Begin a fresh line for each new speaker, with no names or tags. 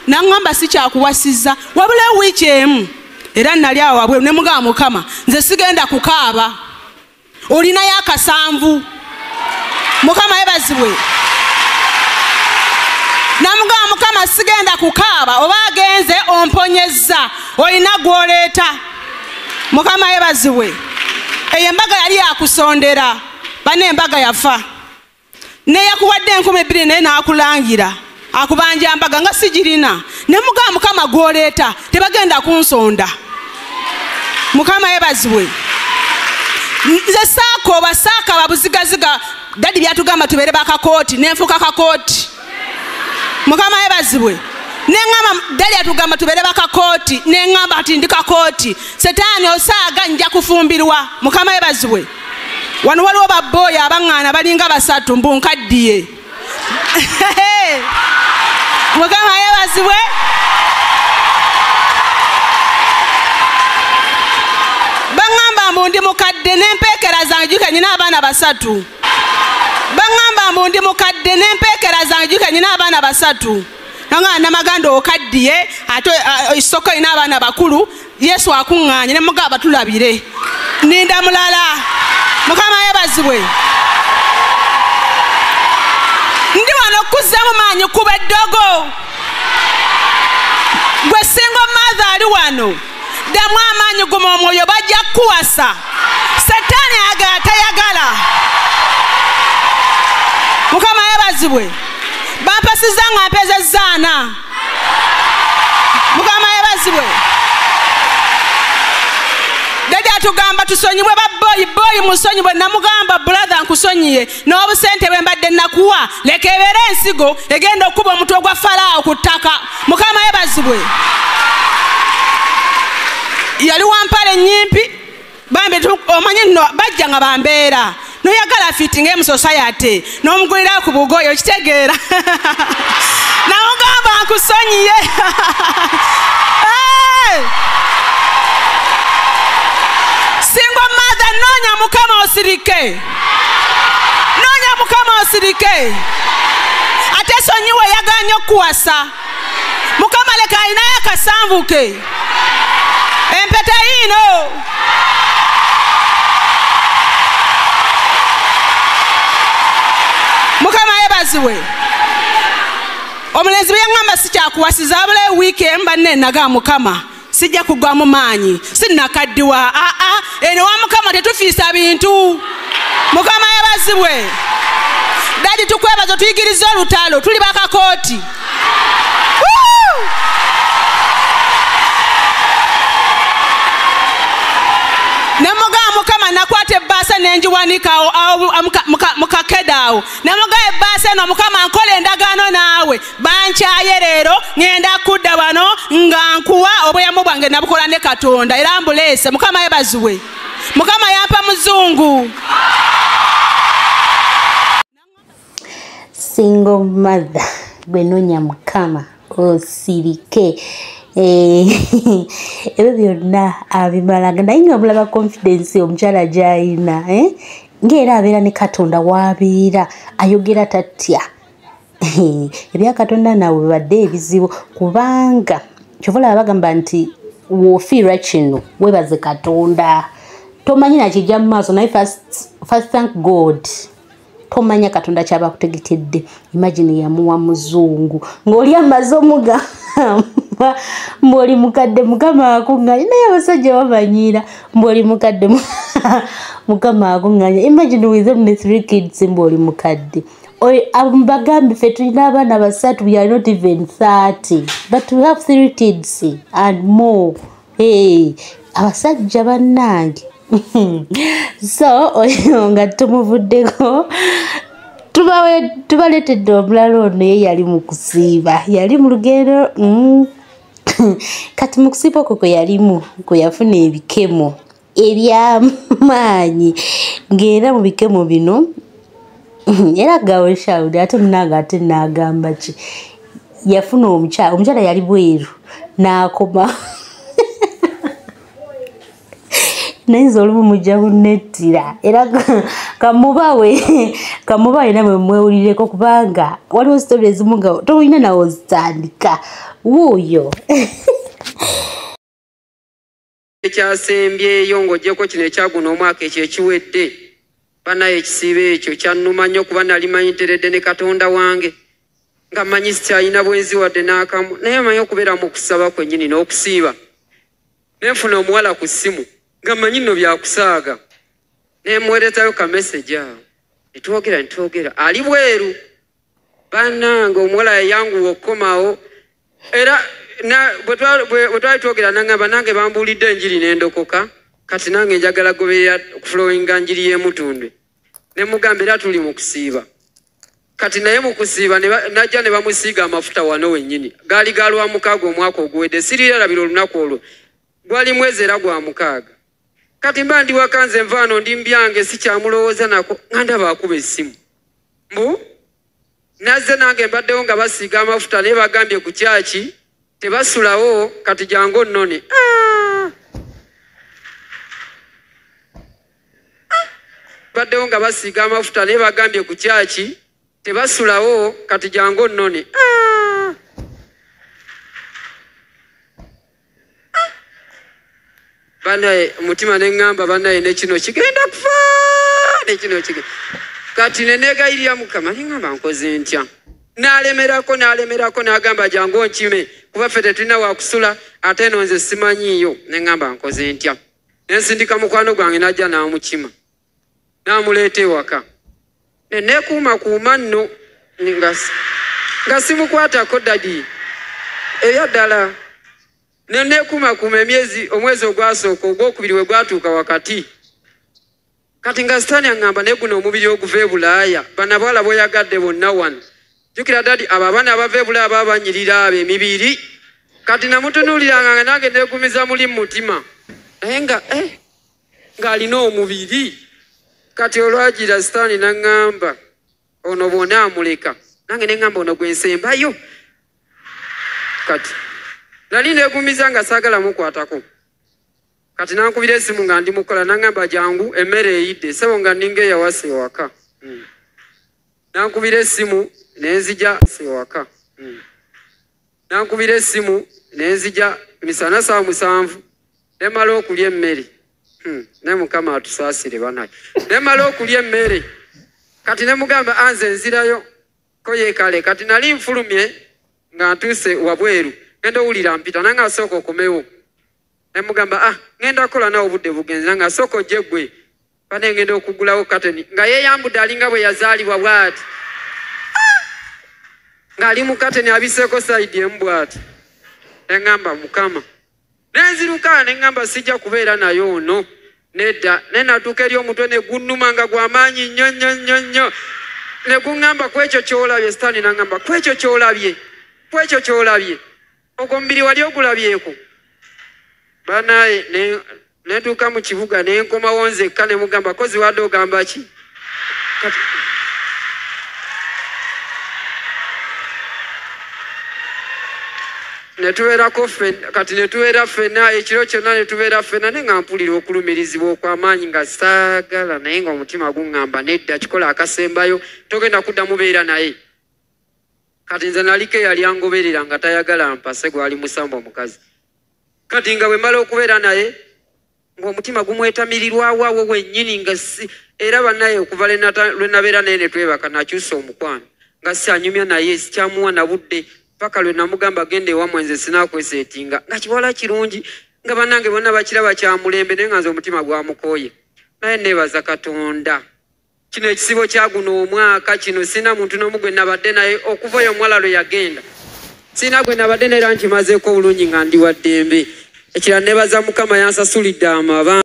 nangamba sikyakuwasiza wabula wiiki emu era nali awo wabwe ne mugamba Mukama nze sigenda kukaaba olinayo akasanvu. Mukama yebazibwe. Namugamba Mukama sigenda kukaaba oba agenze omponyezza olina gw'oleeta. Mukama yebazibwe. Eyo embaga yali yakusondera bane embaga yafa neyakuwadde 2000 naye n'akulangira akubanja mbaga nga sigirina ne mugamba Mukama gw'oleeta tebagenda kunsonda. Mukama yebazibwe. Nze saaka babuzigaziga dadi byatugamba tubere bakakooti nenfuka kakooti. Mukama yebazibwe. Nengamba dali atugamba tubere bakakooti nengamba ati ndi kakooti Setaani osaaga nja kufumbirwa. Mukama yebazibwe. Wano waliwo babboya abangana balinga basatu mbunkaddiye. Mukama yebazibwe. Bangamba mbundi mukadde n'empeekera zange juke nyina abaana basatu. Bangamba mbundi mukadde n'empeekera zange juke nyina abaana basatu. Nanga namaganda okaddiye ate isoko ina abaana bakulu Yesu akuŋŋaanye ne mugaba tulabire. Ninda mulala. Mukama yebazibwe. Ndi wano kuzzamu maanyi kuba eddogo. Gwe singo mother ali wano. Damu amaanyi guma omwoyo bajja kuwasa. Setaani ayagala tayagala. Mukama yebazibwe. Bampasiza nga mpezezzaana. Mukama yebazibwe. Dadi atugamba tusonyiwe boyi musonyiwe namugamba brother nkusonyiye n'obusente bwe mbadde nakuwa leka ebeere ensigo egenda okuba omutwe gwa Farao ku ttaka. Mukama yebazibwe. Yali wampale nnyimpi bambi omanyi nno bajja nga bambeera noyagala fitting emu society n'omugulira ku bugoyo okitegeera. Namugamba nkusonyiye. Single mother noonya Mukama osirike. Noonya Mukama osirike. Ate sonyiwe yaganye okuwasa. Mukama leka alinayo akasanvu ke. Empeta yino. Mukama yebazibwe. Omulenzi byeŋŋamba sikyakuwasiza abula wiiki emba nenaga Mukama sijja kugwa mu maanyi sinnakaddiwa. Eno wa Mukama tetufiisa bintu. Mukama yebazibwe. Dadi tukwebaza tuyigiriza olutalo tuli bakakooti. Namugamba Mukama nakwata ebbaasa nenjiwanikawo mukakedaawo. Namugamba ebbaasa eno Mukama nkola endagaano naawe bankyaye leero ngenda kudda wano nga nkuwa obweyamo bwange nabukola ne Katonda era mbuleese. Mukama yebazibwe. Mukama yampa muzungu.
Single mother gwe noonya Mukama osirike. Ebyo byonna abimalaga naye nga mulaba confidence omukyala gy'alina ng'era abeera ne Katonda w'abeera ayogera tatya. Ebya Katonda nawe bibadde ebizibu kubanga kyovola bagamba nti w'ofiirwa kino weebaze Katonda. Tomanyi nakijja mu maaso naye first thank God. Tomanya Katonda kyaba kutegekedde. Imagine yamuwa muzungu ng'oli amaze omugamba mboli mukadde Mukama akunganya naye abasajja bamanyiira mboli mukadde Mukama akunganya. Imagine with them 3 kids mboli mukadde. Bagambi ffe tulina abaana basatu, we are not even 30 but we have 3 kids and more. Abasajja bannange. So oyo nga tumuvuddeko tubaletedde omulala ono ye yali mu kusiiba yali mu lugendo. Kati mu kusiiba okwo kwe yalimu kwe yafuna ebikemo ebyamaanyi ng'era mu bikemo bino era gawe shawudi ate munanga ate n'agamba ki yafuna omukyala yali bweru n'akoma nayinza olumu mujja kunettira era kamubawe namwe mwewulireko kubanga waliwo sitori ezimu nga tolina nawe ozitandika wuuyo
ekyasembyeyo ng'ogyeko kino ekyaguno omwaka ekyo ekiwedde banaye ekisiibo ekyo kyannuma nnyo kuba nali manyi nteredde ne Katonda wange nga manyi sikyalina bwenzi wadde n'akamu naye manyi okubeera mu kusaba kwennyini n'okusiiba nenfuna omuwala ku ssimu nga manyi nno byakusaaga nemuweerezayo ka message awo netwogera ali bweru bannange omuwala yayanguwa okukomawo era bwe twali twogera nangamba nange bambuulidde enjiri nendokoka kati nange njagala goberera okufulowinga njiri y'emutundwe nemugamba era tuli mu kusiiba kati naye mu kusiiba najja ne bamusiiga amafuta wano wennyini gaali ga Lwamukaaga omwaka oguwedde siriirabira olunaku olwo gwali mwezi era gwa mukaaga kati mba ndi wakanze nvaano ndi mbyange sikyamulowooza nako nga ndaba akuba essimu mbu nazze nange mbaddewo nga basiiga amafuta naye bagambye ku kyaki tebasulawo kati jangu nnone baddewo nga basiiga amafuta naye bagambye ku kyaki tebasulawo kati jangu nnone banaye mutima neŋŋamba banaye nekino kigenda kufa nekino kigenda kati nenegayirira Mukama neŋŋamba nkoze ntya n'alemerako n'agamba jangu nkime kuba ffe tetulina wakusula ate eno nze simanyiiyo neŋŋamba nkoze ntya nensindika mukwano gwange najja n'amukima n'amuleeta ewaka neekuumakuuma nno nga simukwatako dadi ebya ddala neekuumakuuma omwezi ogwasooka ogwokubiri we gwatuuka wakati kati nga sitaani aŋŋamba naye guno omubiri oguva e Bulaaya banabwala bweyagadde bonna wano jjukira dadi abo abaana abava e Bulaaya baba banyirira abo emibiri kati namutunuuliranga nga nange neegumiza muli mutima naye ng'alina omubiri kati olwagira sitaani naŋŋamba ono bwona amuleka nange neŋŋamba ono gwe nsembayo kati nali neegumiza nga saagala mukwatako kati nankubira essimu nga ndi mukola naŋŋamba jangu emmere eyidde sebo nga ninga eyawasa ewaka nankubira essimu nenzija ewaka nankubira essimu nenzija misana saa 7 nemala okulya emmere ne Mukama atusaasire banaye nemala okulya emmere kati nemugamba anze nzirayo ko yeekale kati nali nfulumye nga ntuuse wabweru ngenda owulira mpita nange asooka okomewo nemugamba ngenda kukola nawe obudde bugenzi nange asooka ojje ggwe bane ngenda okugulawo kateni nga yeeyambudde alinga bwe yazaalibwa bw'ati ng'ali mu kateni abiseeko sayidi emu bw'ati neŋŋamba Mukama nenziruka neŋŋamba sijja kubeera nayo ono nedda nenatuuka eri omutwe negunnuma nga gw'amaanyi nnyo neguŋŋamba kwekyo kyolabye sitaani naŋŋamba kwekyo kyolabye ogwo mubiri wali ogulabyeko banaye netuuka mu kibuga nenkomawo nzekka nemugamba kozi wadde ogamba ki netubeerako kati netubeera ffenna ekiro kyonna netubeera ffenna naye nga mpulira okulumirizibwa okw'amaanyi nga saagala naye nga omutima guŋŋamba nedda kikola akasembayo togenda kudda mubeera naye kati nze naliko eyali angoberera nga tayagala mpase gwali musamba omukazi kati nga bwe mala okubeera naye ng'omutima gumwetamirirwawo awo wennyini nga era bannaye okuva lwe nabeera naye ne twebaka nakyusa omukwano nga sanyumya naye sikyamuwa na budde paka lwe namugamba genda ewammwe nze sinakweseetinga nga kiwala kirungi nga bannange bonna bakiraba kyamulembe naye nga nze omutima gwamukooye naye neebaza Katonda kino ekisibo kya guno omwaka kino sina muntu n'omu gwe nabadde naye okuva oyo omuwala lwe yagenda sina gwe nabadde naye era nkimazeeko obulungi nga ndi wa ddembe ekirala neebaza Mukama yansasulidde amaba